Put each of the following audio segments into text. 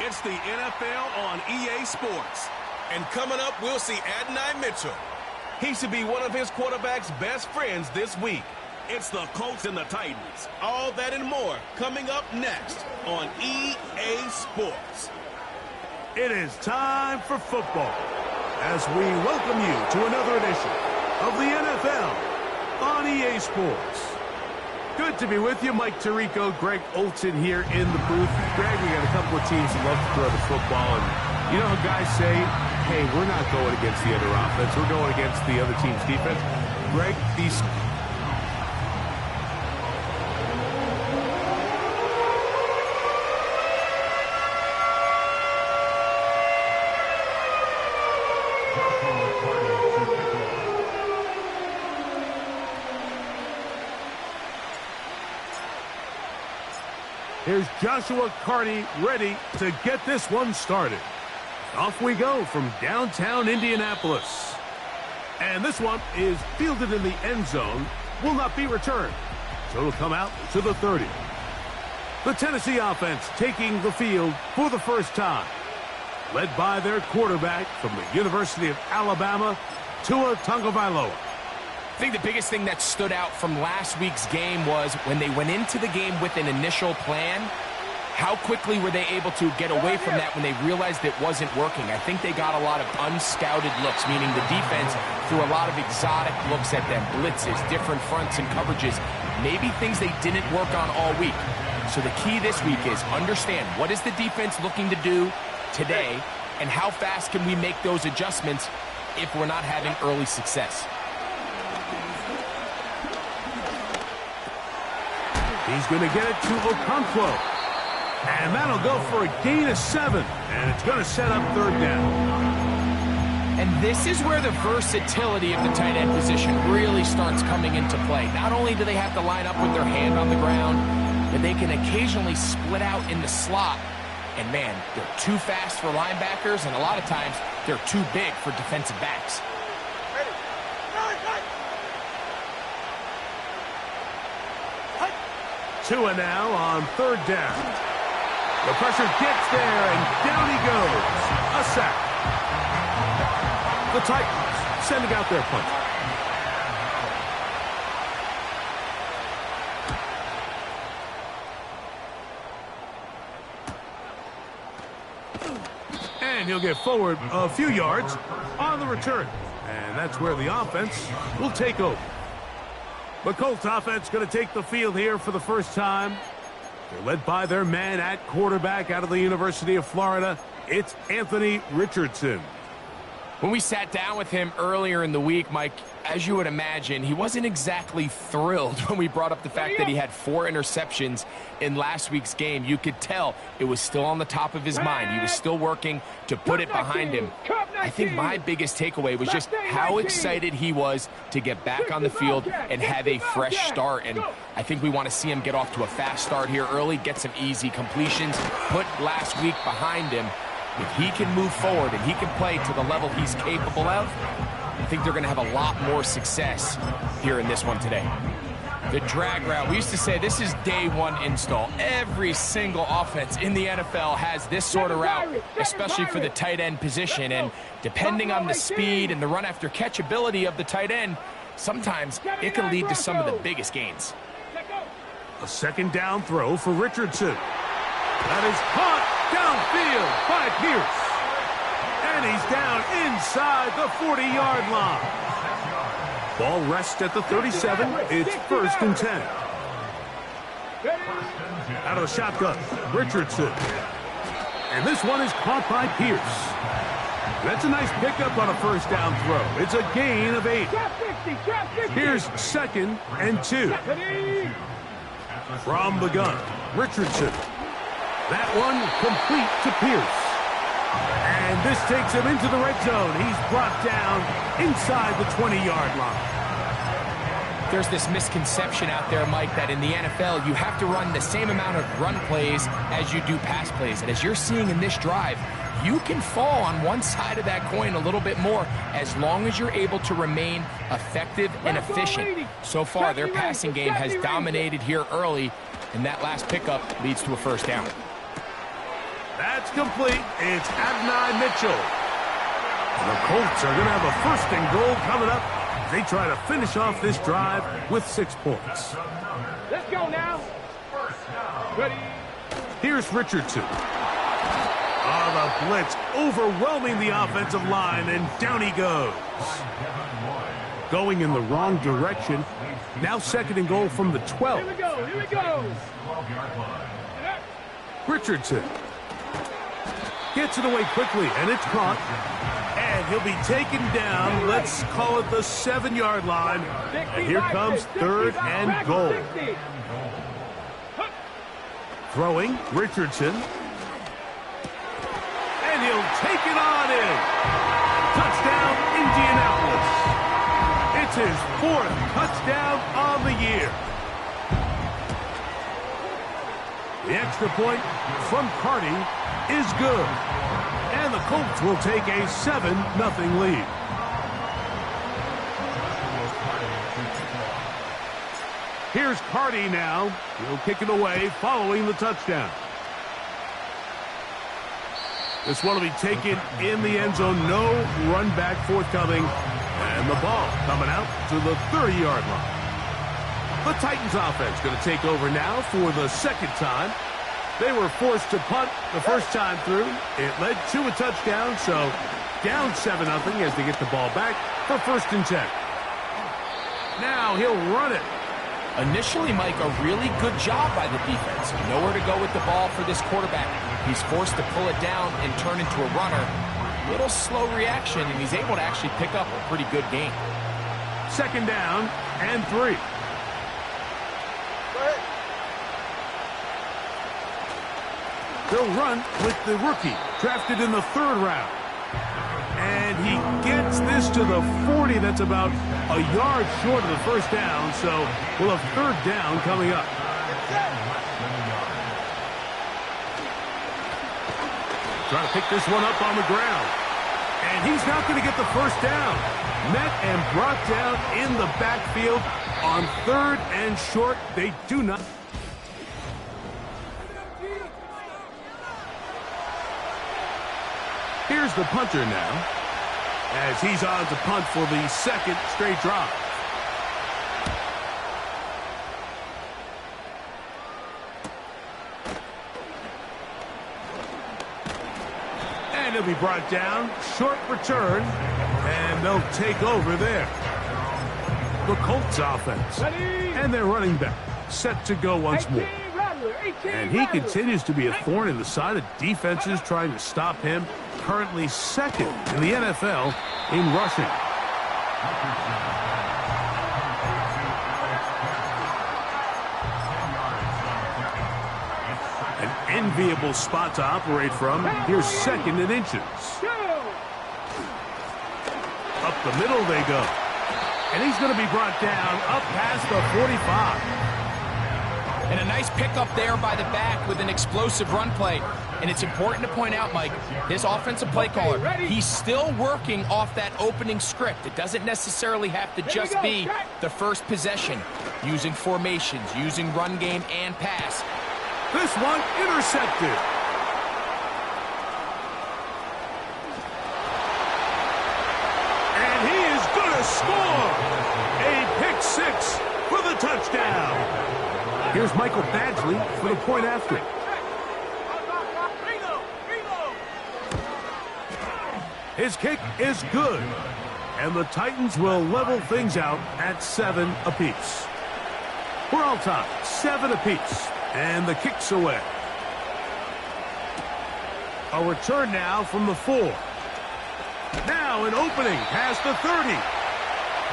It's the NFL on EA Sports. And coming up, we'll see Adonai Mitchell. He should be one of his quarterback's best friends this week. It's the Colts and the Titans. All that and more coming up next on EA Sports. It is time for football as we welcome you to another edition of the NFL on EA Sports. Good to be with you. Mike Tirico, Greg Olson here in the booth. Greg, we got a couple of teams that love to throw the football. And you know how guys say, hey, we're not going against the other offense. We're going against the other team's defense. Greg, these... Here's Joshua Carney ready to get this one started. Off we go from downtown Indianapolis. And this one is fielded in the end zone, will not be returned. So it'll come out to the 30. The Tennessee offense taking the field for the first time. Led by their quarterback from the University of Alabama, Tua Tagovailoa. I think the biggest thing that stood out from last week's game was when they went into the game with an initial plan, how quickly were they able to get away from that when they realized it wasn't working? I think they got a lot of unscouted looks, meaning the defense threw a lot of exotic looks at them, blitzes, different fronts and coverages, maybe things they didn't work on all week. So the key this week is understand what is the defense looking to do today and how fast can we make those adjustments if we're not having early success. He's going to get it to Okonkwo. And that'll go for a gain of 7. And it's going to set up third down. And this is where the versatility of the tight end position really starts coming into play. Not only do they have to line up with their hand on the ground, but they can occasionally split out in the slot. And man, they're too fast for linebackers, and a lot of times they're too big for defensive backs. Tua now on third down. The pressure gets there, and down he goes. A sack. The Titans sending out their punter. And he'll get forward a few yards on the return. And that's where the offense will take over. The Colts offense going to take the field here for the first time. They're led by their man at quarterback out of the University of Florida. It's Anthony Richardson. When we sat down with him earlier in the week, Mike, as you would imagine, he wasn't exactly thrilled when we brought up the fact that he had 4 interceptions in last week's game. You could tell it was still on the top of his mind. He was still working to put it behind him. I think my biggest takeaway was just how excited he was to get back on the field and have a fresh start. And I think we want to see him get off to a fast start here early, get some easy completions, put last week behind him. If he can move forward and he can play to the level he's capable of, I think they're going to have a lot more success here in this one today. The drag route, we used to say this is day one install. Every single offense in the NFL has this sort of route, especially for the tight end position. And depending on the speed and the run after catch ability of the tight end, sometimes it can lead to some of the biggest gains. A second down throw for Richardson. That is caught downfield by Pierce. And he's down inside the 40-yard line. Ball rests at the 37. It's 1st and 10. Out of the shotgun, Richardson. And this one is caught by Pierce. That's a nice pickup on a first down throw. It's a gain of 8. Here's 2nd and 2. From the gun, Richardson. That one complete to Pierce. And this takes him into the red zone. He's brought down inside the 20-yard line. There's this misconception out there, Mike, that in the NFL you have to run the same amount of run plays as you do pass plays. And as you're seeing in this drive, you can fall on one side of that coin a little bit more as long as you're able to remain effective and efficient. So far, their passing game has dominated here early, and that last pickup leads to a first down. That's complete. It's Adonai Mitchell. And the Colts are going to have a 1st and goal coming up. They try to finish off this drive with 6 points. Let's go now. Ready. Here's Richardson. The blitz overwhelming the offensive line, and down he goes. Going in the wrong direction. Now 2nd and goal from the 12. Here we go. Here we go. Richardson gets it away quickly, and it's caught. And he'll be taken down. Let's call it the 7-yard line. And here comes 3rd and goal. Throwing, Richardson. And he'll take it on in. Touchdown, Indianapolis. It's his 4th touchdown on the year. The extra point from Carty is good. And the Colts will take a 7-0 lead. Here's Carty now. He'll kick it away following the touchdown. This one will be taken in the end zone. No run back forthcoming. And the ball coming out to the 30-yard line. The Titans offense going to take over now for the 2nd time. They were forced to punt the first time through. It led to a touchdown, so down 7-0 as they get the ball back for 1st and 10. Now he'll run it. Initially, Mike, a really good job by the defense. Nowhere to go with the ball for this quarterback. He's forced to pull it down and turn into a runner. Little slow reaction, and he's able to actually pick up a pretty good gain. 2nd down and 3. They'll run with the rookie, drafted in the 3rd round. And he gets this to the 40. That's about a yard short of the 1st down, so we'll have 3rd down coming up. Trying to pick this one up on the ground. And he's not going to get the 1st down. Met and brought down in the backfield on 3rd and short. They do not. Here's the punter now, as he's on to punt for the 2nd straight drive. And he'll be brought down, short return, and they'll take over there. The Colts offense, and their running back set to go once more. And he continues to be a thorn in the side of defenses trying to stop him. Currently 2nd in the NFL in rushing. An enviable spot to operate from. Here's 2nd in inches. Up the middle they go. And he's going to be brought down up past the 45. And a nice pickup there by the back with an explosive run play. And it's important to point out, Mike, his offensive play caller, he's still working off that opening script. It doesn't necessarily have to just be the first possession. Using formations, using run game and pass. This one intercepted. And he is going to score. A pick 6 for the touchdown. Here's Michael Badgley for the point after. His kick is good. And the Titans will level things out at 7 apiece. We're all tied, 7 apiece. And the kick's away. A return now from the 4. Now an opening past the 30.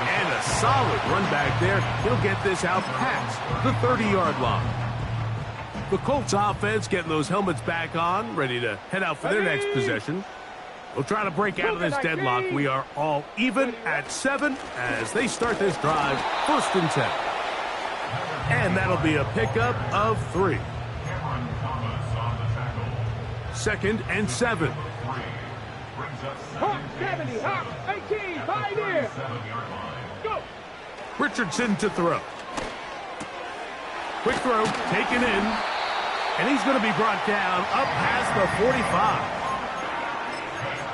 And a solid run back there. He'll get this out past the 30-yard line. The Colts offense getting those helmets back on, ready to head out for their next possession. We'll try to break out of this deadlock. We are all even at 7 as they start this drive, 1st and 10. And that'll be a pickup of 3. 2nd and 7. Hawk 70, Hawk 18, Pioneer. Go. Richardson to throw. Quick throw, taken in. And he's going to be brought down up past the 45.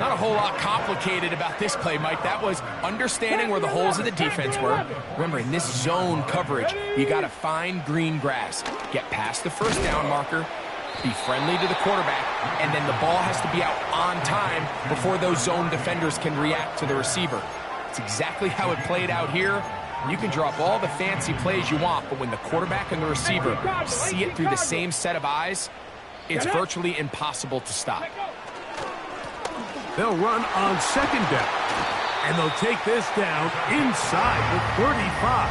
Not a whole lot complicated about this play, Mike. That was understanding where the holes of the defense were. Remember, in this zone coverage, you got to find green grass. Get past the first down marker, be friendly to the quarterback, and then the ball has to be out on time before those zone defenders can react to the receiver. It's exactly how it played out here. You can drop all the fancy plays you want, but when the quarterback and the receiver see it through the same set of eyes, it's virtually impossible to stop. They'll run on second down, and they'll take this down inside the 35.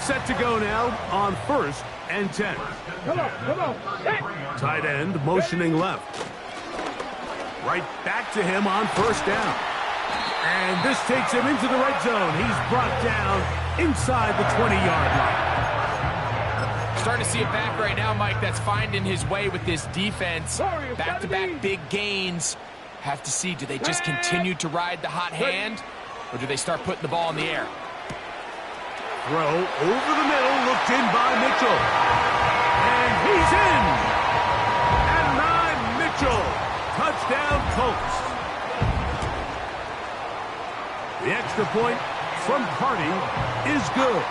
Set to go now on 1st and 10. Come on. Tight end motioning left. Right back to him on 1st down. And this takes him into the red zone. He's brought down inside the 20-yard line. Starting to see it back right now, Mike, that's finding his way with this defense. Back-to-back big gains. Have to see, do they just continue to ride the hot hand, or do they start putting the ball in the air? Throw over the middle, looked in by Mitchell. And he's in! And 9, Mitchell. Touchdown, Colts. The extra point from Carty is good.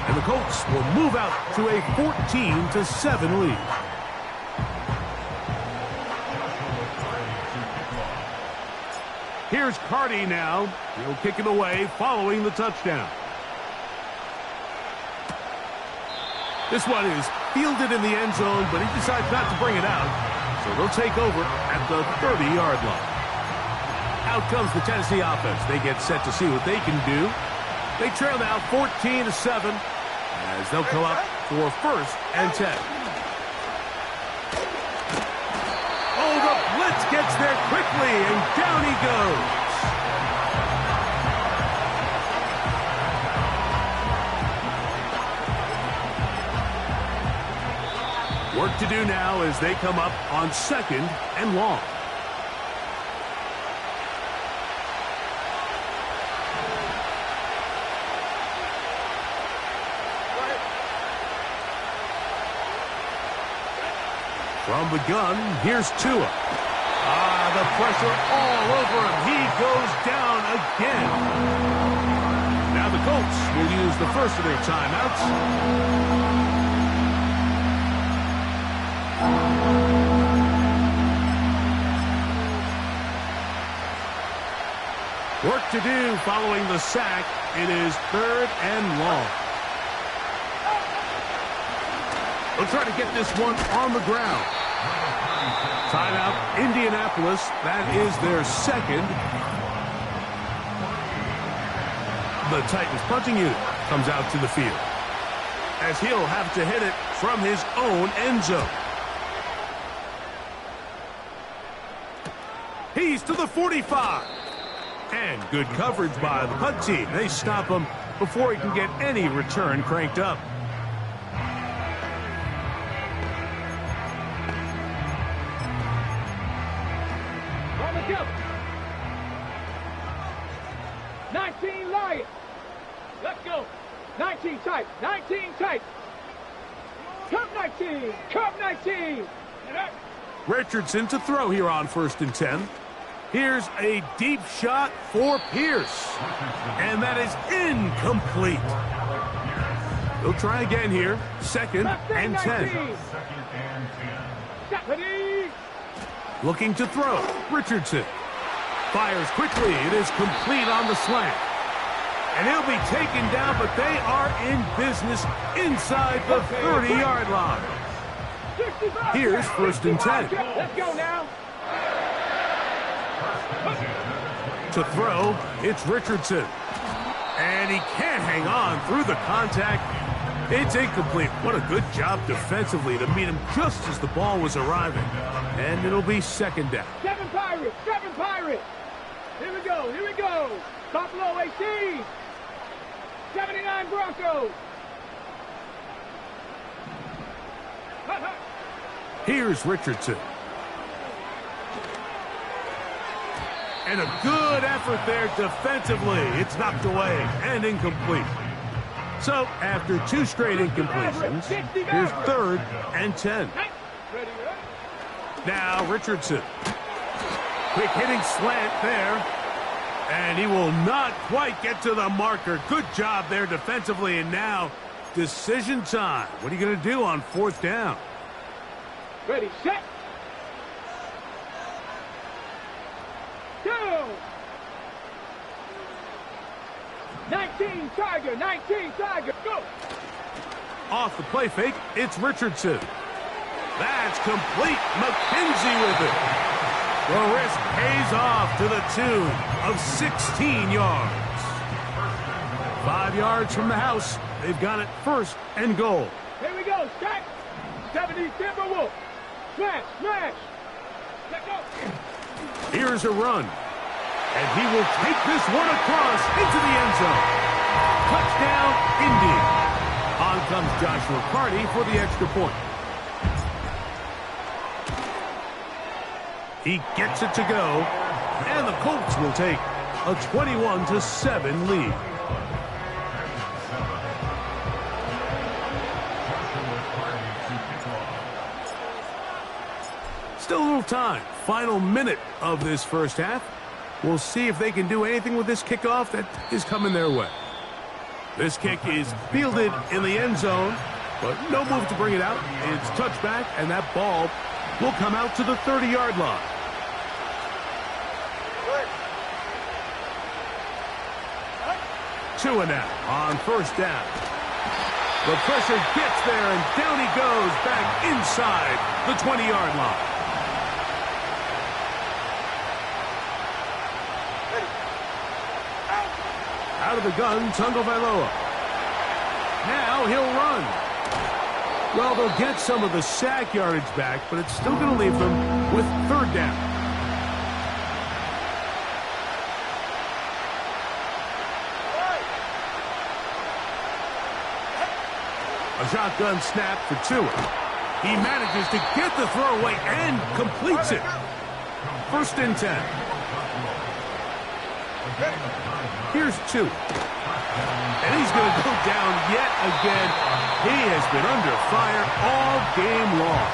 And the Colts will move out to a 14-7 lead. Here's Carty now. He'll kick it away following the touchdown. This one is fielded in the end zone, but he decides not to bring it out. So they'll take over at the 30-yard line. Out comes the Tennessee offense. They get set to see what they can do. They trail now 14-7 as they'll come up for 1st and 10. Oh, the blitz gets there quickly, and down he goes. Work to do now as they come up on 2nd and long. From the gun, here's Tua. The pressure all over him. He goes down again. Now the Colts will use the first of their timeouts. Work to do following the sack. It is 3rd and long. They'll try to get this one on the ground. Timeout, Indianapolis. That is their 2nd. The Titans punting unit comes out to the field, as he'll have to hit it from his own end zone. He's to the 45. And good coverage by the punt team. They stop him before he can get any return cranked up. On the jump. 19 Lions. Let's go. 19 tight. 19 tight. Come 19. Come 19. Richardson to throw here on 1st and 10. Here's a deep shot for Pierce. And that is incomplete. They'll try again here. 2nd and 10. Looking to throw. Richardson fires quickly. It is complete on the slant. And he'll be taken down, but they are in business inside the 30-yard line. Here's 1st and 10. Let's go now. To throw, it's Richardson. And he can't hang on through the contact. It's incomplete. What a good job defensively to meet him just as the ball was arriving. And it'll be 2nd down. 7 Pirates. 7 Pirates. Here we go. Here we go. Buffalo 18. 79 Broncos. Here's Richardson. And a good effort there defensively. It's knocked away and incomplete. So, after 2 straight incompletions, here's 3rd and 10. Now, Richardson. Quick hitting slant there. And he will not quite get to the marker. Good job there defensively. And now, decision time. What are you going to do on 4th down? Ready, set. 2. 19 Tiger, 19 Tiger, go! Off the play fake, it's Richardson. That's complete. McKenzie with it. The risk pays off to the tune of 16 yards. 5 yards from the house. They've got it 1st and goal. Here we go, stack. 70 Timberwolves. Smash, smash. Let go. Here's a run. And he will take this one across into the end zone. Touchdown, Indy. On comes Joshua Carty for the extra point. He gets it to go. And the Colts will take a 21-7 lead. Still a little time. Final minute of this first half. We'll see if they can do anything with this kickoff that is coming their way. This kick is fielded in the end zone, but no move to bring it out. It's touchback, and that ball will come out to the 30-yard line. Two and now on 1st down. The pressure gets there, and down he goes back inside the 20-yard line. Out of the gun, Tagovailoa. Now he'll run. Well, they'll get some of the sack yardage back, but it's still going to leave them with 3rd down. A shotgun snap for Tua. He manages to get the throw away and completes it. 1st and 10. Here's 2. And he's going to go down yet again. He has been under fire all game long.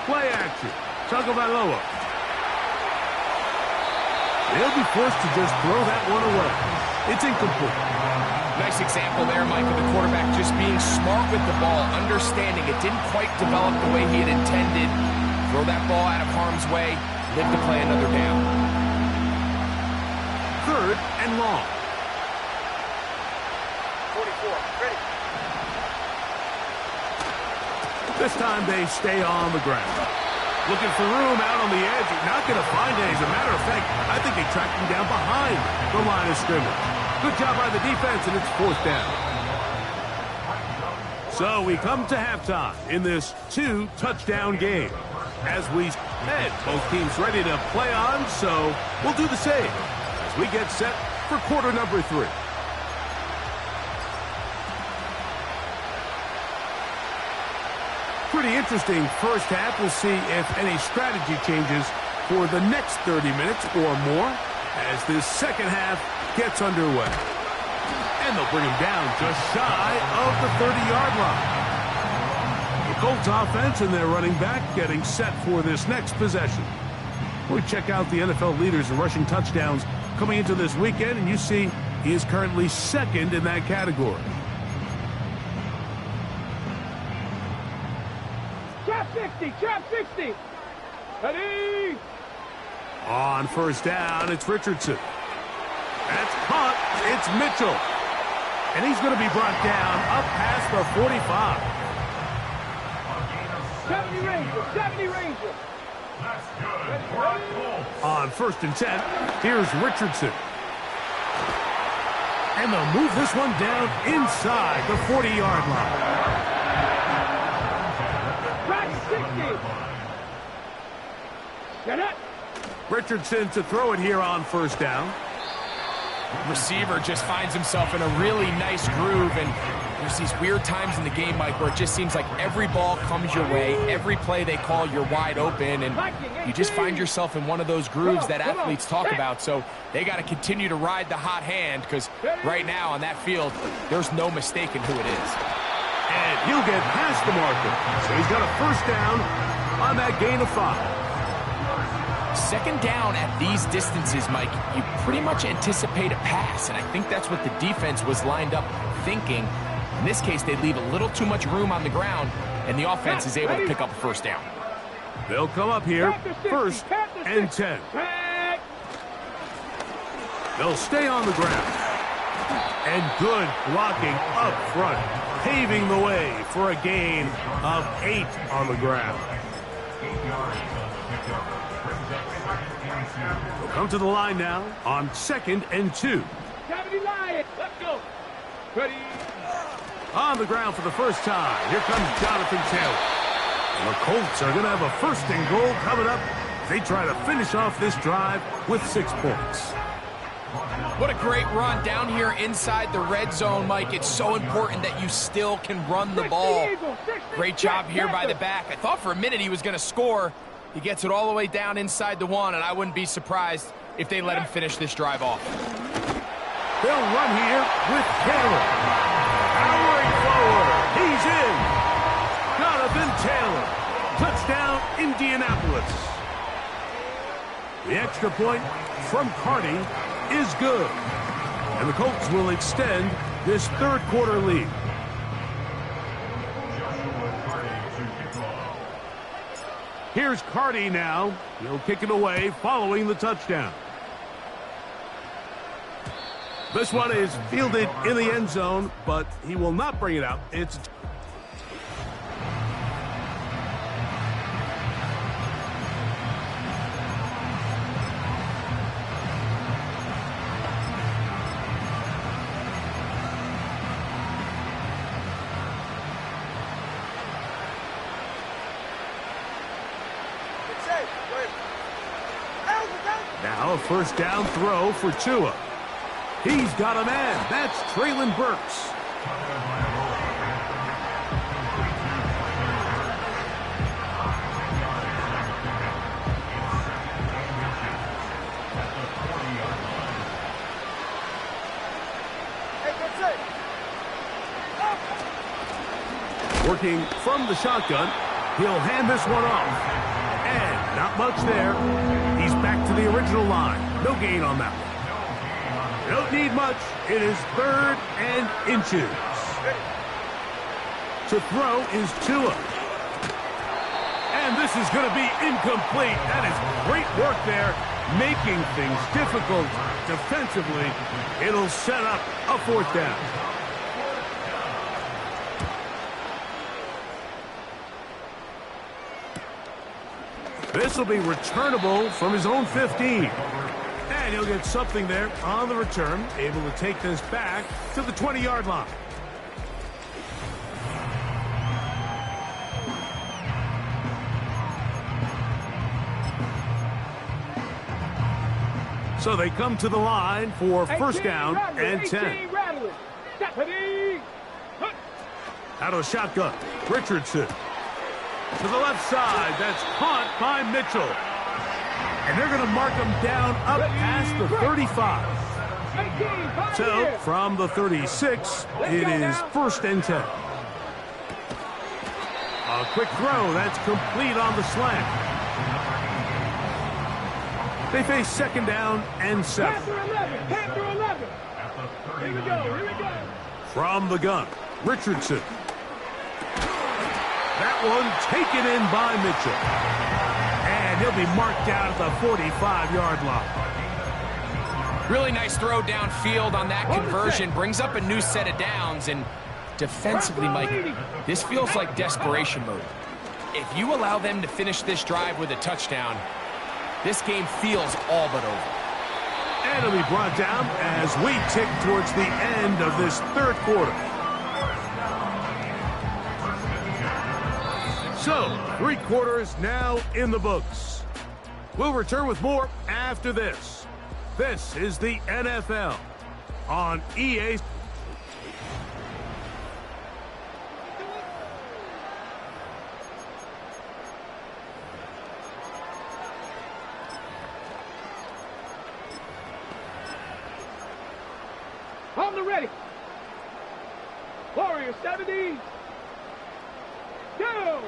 Play action. Tagovailoa. They'll be forced to just throw that one away. It's incomplete. Nice example there, Mike, of the quarterback just being smart with the ball, understanding it didn't quite develop the way he had intended. Throw that ball out of harm's way, live to play another down. 3rd and long. 44, ready. This time they stay on the ground. Looking for room out on the edge. Not going to find it. As a matter of fact, I think they tracked him down behind the line of scrimmage. Good job by the defense, and it's 4th down. So we come to halftime in this 2-touchdown game. As we head, both teams ready to play on, so we'll do the same as we get set for quarter number 3. Pretty interesting first half. We'll see if any strategy changes for the next 30 minutes or more as this second half gets underway. And they'll bring him down just shy of the 30-yard line. The Colts offense and their running back getting set for this next possession. We check out the NFL leaders in rushing touchdowns coming into this weekend, and you see he is currently 2nd in that category. Trap 60, trap 60. Ready. On 1st down, it's Richardson. That's caught. It's Mitchell. And he's going to be brought down up past the 45. 70 Ranger, 70 Ranger. On 1st and 10, here's Richardson. And they'll move this one down inside the 40-yard line. Track 60. Get it. Richardson to throw it here on 1st down. receiver just finds himself in a really nice groove, and there's these weird times in the game, Mike, where it just seems like every ball comes your way, every play they call, you're wide open, and you just find yourself in one of those grooves that athletes talk about. So they got to continue to ride the hot hand, because right now on that field, there's no mistaking who it is. And he'll get past the marker. So he's got a first down on that gain of 5. Second down at these distances, Mike, you pretty much anticipate a pass, and I think that's what the defense was lined up thinking. In this case, they leave a little too much room on the ground, and the offense is able to pick up a first down. They'll come up here, first and 10. They'll stay on the ground. And good blocking up front, paving the way for a gain of 8 on the ground. We'll come to the line now on 2nd and 2. Let's go. Ready. On the ground for the first time. Here comes Jonathan Taylor. And the Colts are going to have a 1st and goal coming up. They try to finish off this drive with 6 points. What a great run down here inside the red zone, Mike. It's so important that you still can run the ball. Great job here by the back. I thought for a minute he was going to score. He gets it all the way down inside the 1, and I wouldn't be surprised if they let him finish this drive off. They'll run here with Taylor. Powering forward. He's in. Jonathan Taylor. Touchdown, Indianapolis. The extra point from Carty is good. And the Colts will extend this 3rd quarter lead. Here's Carty now. He'll kick it away following the touchdown. This one is fielded in the end zone, but he will not bring it out. It's now a 1st down throw for Tua. He's got a man. That's Treylon Burks. Working from the shotgun, he'll hand this one off. And not much there. He's back to the original line. No gain on that one. Don't need much. It is 3rd and inches. To throw is Tua. And this is going to be incomplete. That is great work there, making things difficult defensively. It'll set up a 4th down. This will be returnable from his own 15. And he'll get something there on the return, able to take this back to the 20-yard line. So they come to the line for 1st down and 10. Out of the shotgun, Richardson. To the left side, that's caught by Mitchell. And they're going to mark him down up past the 35. So from the 36, it is 1st and 10. A quick throw, that's complete on the slant. They face 2nd down and 7. Panther 11. Here we go. From the gun, Richardson. That one taken in by Mitchell. And he'll be marked down at the 45-yard line. Really nice throw downfield on that conversion. Brings up a new set of downs. And defensively, Mike, this feels like desperation mode. If you allow them to finish this drive with a touchdown, this game feels all but over. And it'll be brought down as we tick towards the end of this 3rd quarter. So, 3 quarters now in the books. We'll return with more after this. This is the NFL on EA. On the ready. Warrior 70. Go.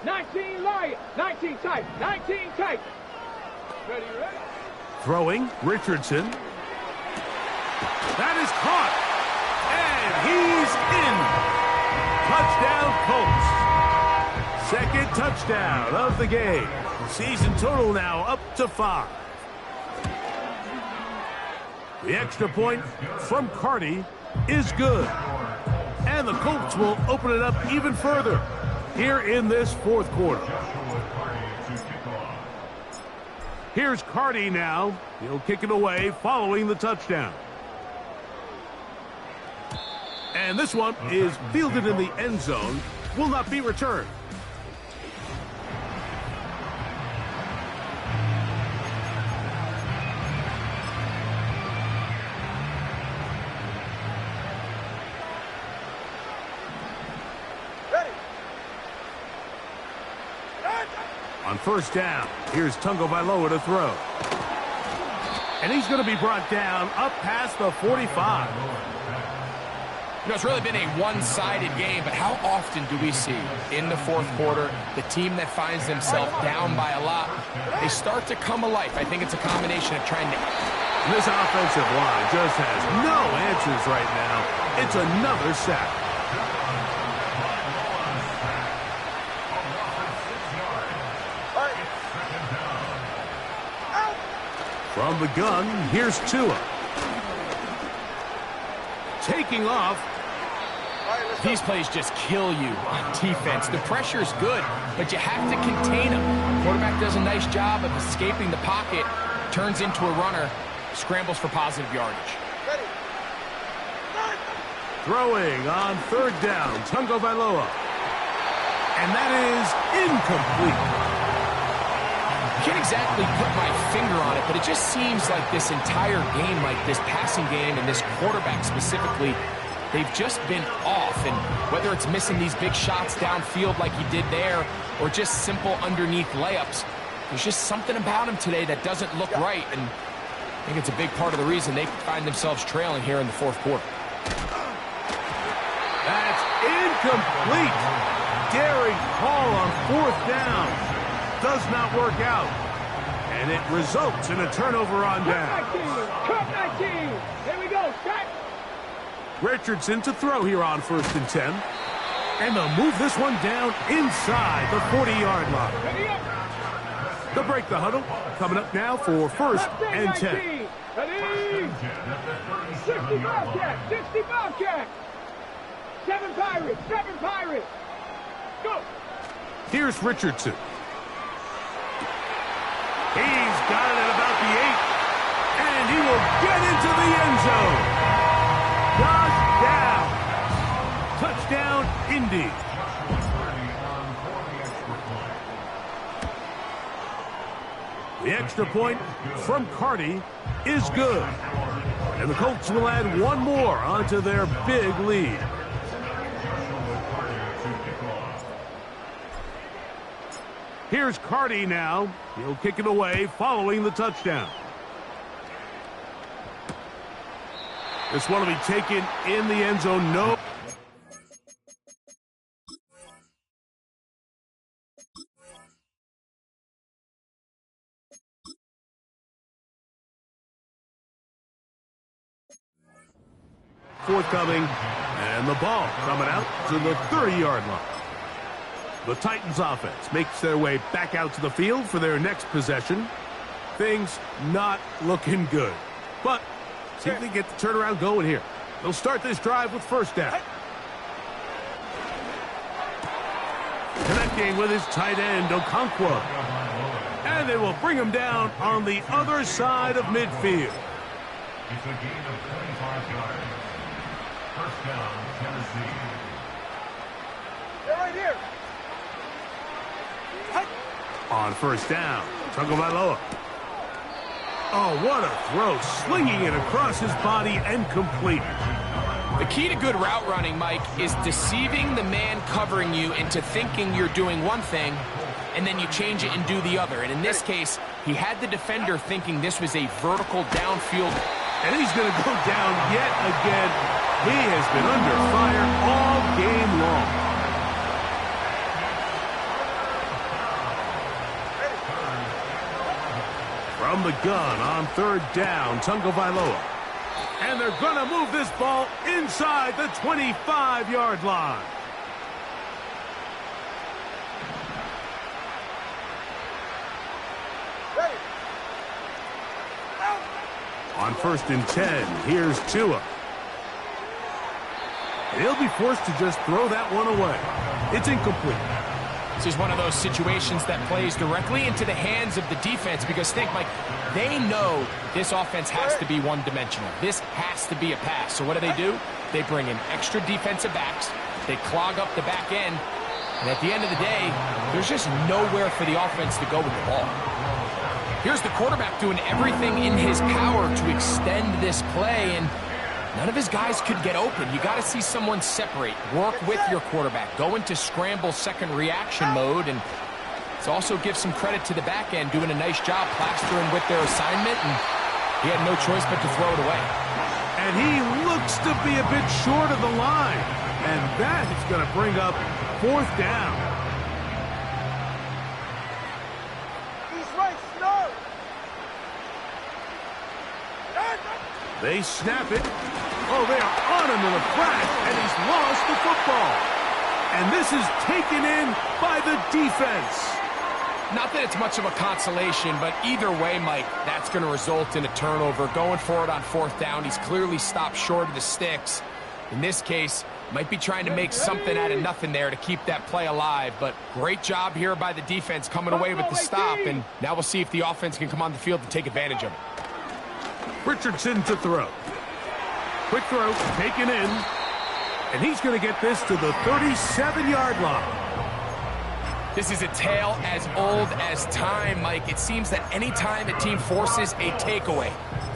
19 light. 19 tight. 19 tight. Ready, ready. Throwing, Richardson. That is caught. And he's in. Touchdown, Colts. Second touchdown of the game. Season total now up to 5. The extra point from Carty is good. And the Colts will open it up even further here in this fourth quarter. Here's Carty now. He'll kick it away following the touchdown. And this one is fielded in the end zone. Will not be returned. On first down, here's Tungo Vailoa to throw. And he's going to be brought down up past the 45. You know, it's really been a one-sided game, but how often do we see in the fourth quarter the team that finds themselves down by a lot, they start to come alive? I think it's a combination of trying to... This offensive line just has no answers right now. It's another sack. From the gun, here's Tua. Taking off. These plays just kill you on defense. The pressure's good, but you have to contain them. Quarterback does a nice job of escaping the pocket, turns into a runner, scrambles for positive yardage. Throwing on third down, Tungo Vailoa. And that is incomplete. Can't exactly put my finger on it, but it just seems like this entire game, like this passing game and this quarterback specifically, they've just been off. And whether it's missing these big shots downfield like he did there or just simple underneath layups, there's just something about him today that doesn't look right. And I think it's a big part of the reason they find themselves trailing here in the fourth quarter. That's incomplete. Daring call on fourth down. Does not work out. And it results in a turnover on down. Cut 19. Here we go. Cut. Richardson to throw here on 1st and 10. And they'll move this one down inside the 40-yard line. Ready up. They'll break the huddle. Coming up now for 1st and 10. Ready. 60 Bobcat. 60 Bobcat. 7 Pirates. 7 Pirates. Go. Here's Richardson. He's got it at about the 8. And he will get into the end zone. Touchdown, Indy. The extra point from Carty is good. And the Colts will add one more onto their big lead. Here's Carty now. He'll kick it away following the touchdown. This one will be taken in the end zone. No. Forthcoming, and the ball coming out to the 30-yard line. The Titans offense makes their way back out to the field for their next possession. Things not looking good. But see if they get the turnaround going here. They'll start this drive with first down. Connecting with his tight end, Okonkwo. And they will bring him down on the other side of midfield. It's a gain of 25 yards. First down, Tennessee. They're right here. On first down, Tungo Vailoa. Oh, what a throw. Slinging it across his body and complete. The key to good route running, Mike, is deceiving the man covering you into thinking you're doing one thing, and then you change it and do the other. And in this case, he had the defender thinking this was a vertical downfield. And he's going to go down yet again. He has been under fire all game long. From the gun on third down, Tagovailoa. And they're going to move this ball inside the 25-yard line. On 1st and 10, here's Tua. He'll be forced to just throw that one away. It's incomplete. This is one of those situations that plays directly into the hands of the defense because think, Mike, they know this offense has to be one-dimensional. This has to be a pass. So what do? They bring in extra defensive backs. They clog up the back end. And at the end of the day, there's just nowhere for the offense to go with the ball. Here's the quarterback doing everything in his power to extend this play, and none of his guys could get open. You got to see someone separate, work with your quarterback, go into scramble second reaction mode, and it's also give some credit to the back end doing a nice job plastering with their assignment, and he had no choice but to throw it away. And he looks to be a bit short of the line, and that is going to bring up 4th down. They snap it. Oh, they are on him in the crack, and he's lost the football. And this is taken in by the defense. Not that it's much of a consolation, but either way, Mike, that's going to result in a turnover. Going for it on 4th down, he's clearly stopped short of the sticks. In this case, might be trying to make something out of nothing there to keep that play alive. But great job here by the defense coming away with the stop, and now we'll see if the offense can come on the field to take advantage of it. Richardson to throw. Quick throw, taken in. And he's going to get this to the 37-yard line. This is a tale as old as time, Mike. It seems that any time a team forces a takeaway,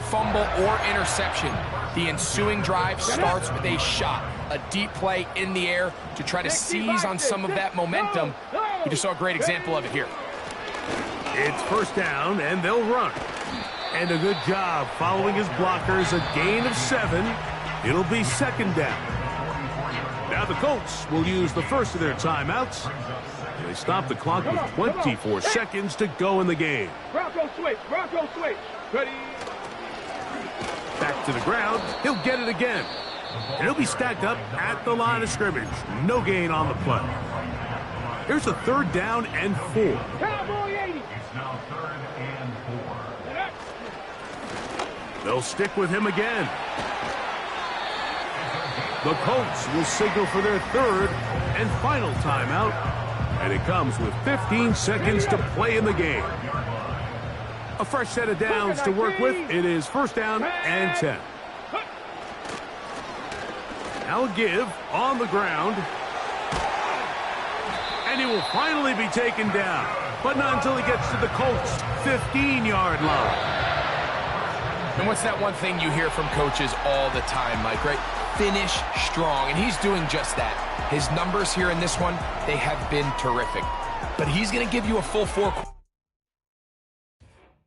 fumble, or interception, the ensuing drive starts with a shot, a deep play in the air to try to seize on some of that momentum. You just saw a great example of it here. It's 1st down, and they'll run. And a good job following his blockers, a gain of 7. It'll be 2nd down. Now the Colts will use the first of their timeouts. They stop the clock with 24 seconds to go in the game. Bronco switch. Ready. Back to the ground. He'll get it again. And he'll be stacked up at the line of scrimmage. No gain on the play. Here's a 3rd down and 4. Cowboy 80. It's now 3rd and 4. They'll stick with him again. The Colts will signal for their 3rd and final timeout. And it comes with 15 seconds to play in the game. A fresh set of downs to work with. It is 1st down and 10. Now a give on the ground. And he will finally be taken down. But not until he gets to the Colts' 15-yard line. And what's that one thing you hear from coaches all the time, Mike, right? Finish strong, and he's doing just that. His numbers here in this one, they have been terrific. But he's going to give you a full 4